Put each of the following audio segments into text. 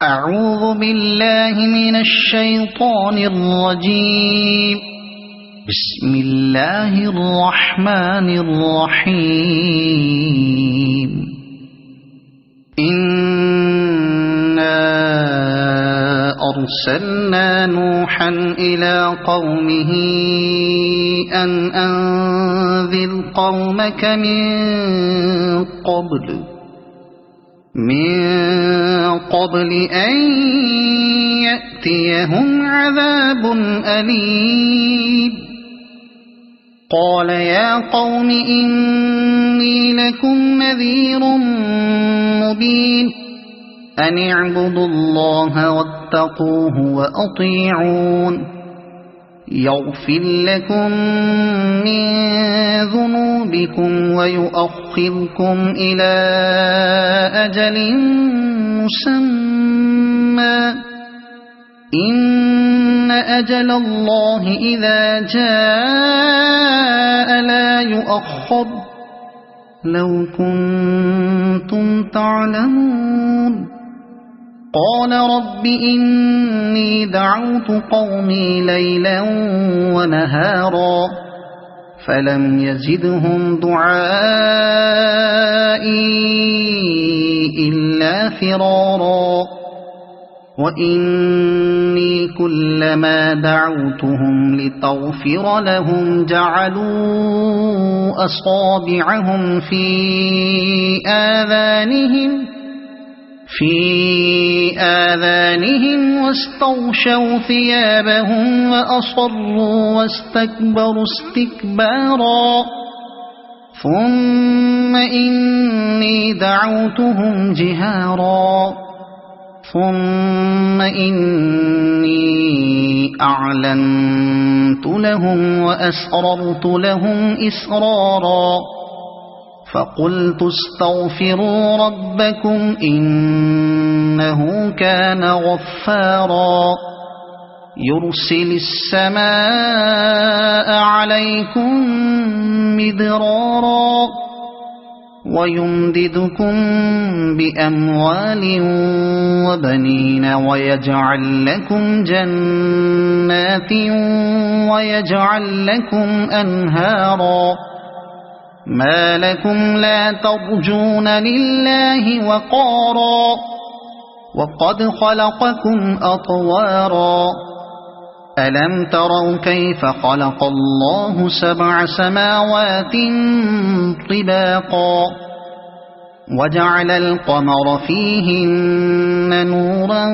أعوذ بالله من الشيطان الرجيم. بسم الله الرحمن الرحيم. إنا أرسلنا نوحا إلى قومه أن أنذر قومك من قبل أن يأتيهم عذاب أليم. قال يا قوم إني لكم نذير مبين أن اعبدوا الله واتقوه وأطيعون يغفر لكم من ذنوبكم ويؤخركم إلى أجل مسمى إن أجل الله إذا جاء لا يؤخر لو كنتم تعلمون. قال رب إني دعوت قومي ليلا ونهارا فلم يزدهم دعائي إلا فرارا وإني كلما دعوتهم لتغفر لهم جعلوا أصابعهم في آذانهم واستغشوا ثيابهم وأصروا واستكبروا استكبارا ثم إني دعوتهم جهارا ثم إني أعلنت لهم وأسررت لهم إسرارا فقلت استغفروا ربكم إنه كان غفارا يرسل السماء عليكم مدرارا ويمددكم بأموال وبنين ويجعل لكم جنات ويجعل لكم أنهارا ما لكم لا ترجون لله وقارا وقد خلقكم أطوارا ألم تروا كيف خلق الله 7 سماوات طباقا وجعل القمر فيهن نورا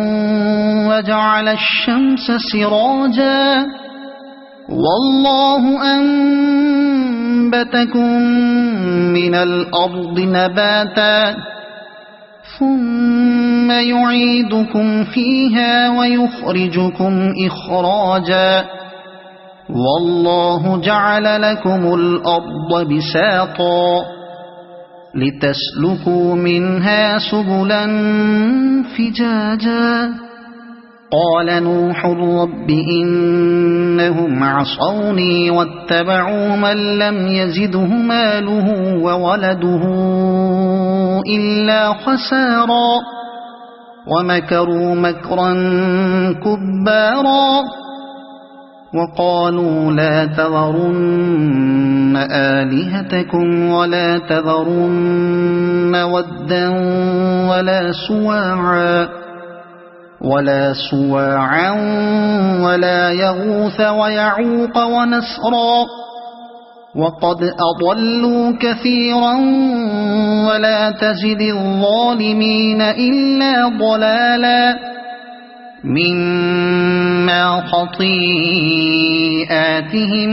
وجعل الشمس سراجا والله أنبتكم من الأرض نباتا ثم يعيدكم فيها ويخرجكم إخراجا والله جعل لكم الأرض بساطا لتسلكوا منها سبلا فجاجا قال نوح رب إنهم عصوني واتبعوا من لم يزده ماله وولده إلا خسارا ومكروا مكرا كبارا وقالوا لا تذرن آلهتكم ولا تذرن ودا ولا سواعا ولا يغوث ويعوق ونسرا وقد أضلوا كثيرا ولا تزد الظالمين إلا ضلالا مما خطيئاتهم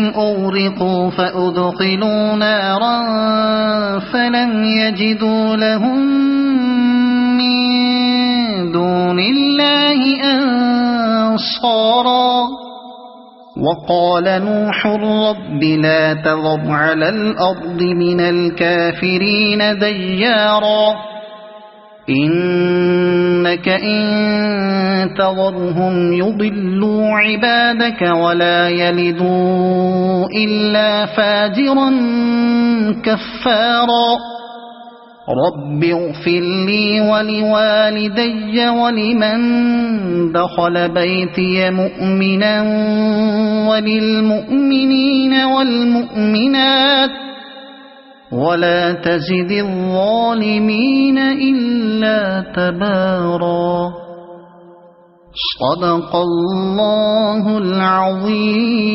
أغرقوا فأدخلوا نارا فلم يجدوا لهم دون الله أنصارا وقال نوح رب لا تذر على الأرض من الكافرين ديارا إنك إن تذرهم يضلوا عبادك ولا يلدوا إلا فاجرا كفارا رب اغفر لي ولوالدي ولمن دخل بيتي مؤمنا وللمؤمنين والمؤمنات ولا تزد الظالمين إلا تبارا. صدق الله العظيم.